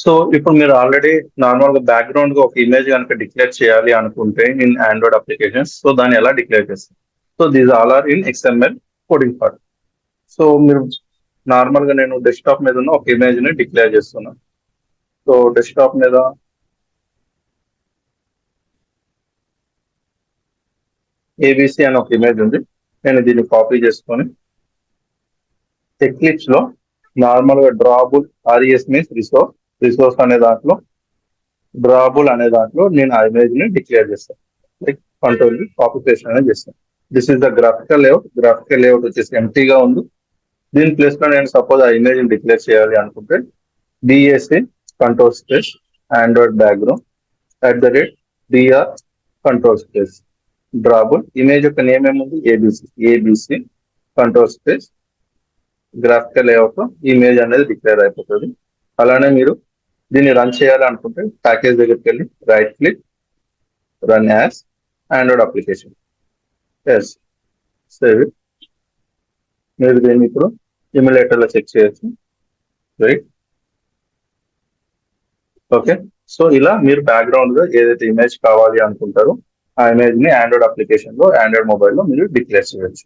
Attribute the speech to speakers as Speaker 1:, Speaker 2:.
Speaker 1: So ఇప్పుడు మీరు already normal గా బ్యాక్గ్రౌండ్ గా ఒక ఇమేజ్ కనుక డిక్లేర్ చేయాలి అనుకుంటే ఇన్ ఆండ్రాయిడ్ అప్లికేషన్స్, సో దాన్ని ఎలా డిక్లేర్ చేస్తారు? So these all are in XML coding part. So మీరు నార్మల్ గా నేను డెస్క్టాప్ మీద ఉన్న ఒక ఇమేజ్ ని డిక్లేర్ చేస్తున్నాను. సో డెస్క్టాప్ మీద ఏబిసి అని ఒక ఇమేజ్ ఉంది. నేను దీన్ని కాపీ చేసుకొని ఎక్లిప్స్ లో నార్మల్ గా డ్రాబుల్, ఆర్ఈఎస్ మీన్స్ రిసోర్స్ అనే దాంట్లో డ్రాబుల్ అనే దాంట్లో నేను ఆ ఇమేజ్ ని డిక్లేర్ చేస్తాను. లైక్ కంట్రోల్ కాపీ పేస్ట్ అనేది చేస్తాను. This is the graphical layout వచ్చేసి ఎంటీగా ఉంది. దీని ప్లేస్ లో నేను సపోజ్ ఆ ఇమేజ్ ని డిక్లేర్ చేయాలి అనుకుంటే DSA control space android background @dr control space drawable. Image యొక్క నేమ్ ఏముంది? ABC control space graphical layout image అనేది డిక్లేర్ అయిపోతుంది. అలానే మీరు దీన్ని రన్ చేయాలి అనుకుంటే ప్యాకేజ్ దగ్గరికి వెళ్ళి right click, run as Android application, yes save it. మీరు దీన్ని ఇప్పుడు ఇమ్యులేటర్ లో చెక్ చేయొచ్చు. Right, okay. సో ఇలా మీరు బ్యాక్గ్రౌండ్ గా ఏదైతే ఇమేజ్ కావాలి అనుకుంటారో ఆ ఇమేజ్ ని ఆండ్రాయిడ్ అప్లికేషన్ లో, ఆండ్రాయిడ్ మొబైల్ లో మీరు డిక్లేర్ చేయొచ్చు.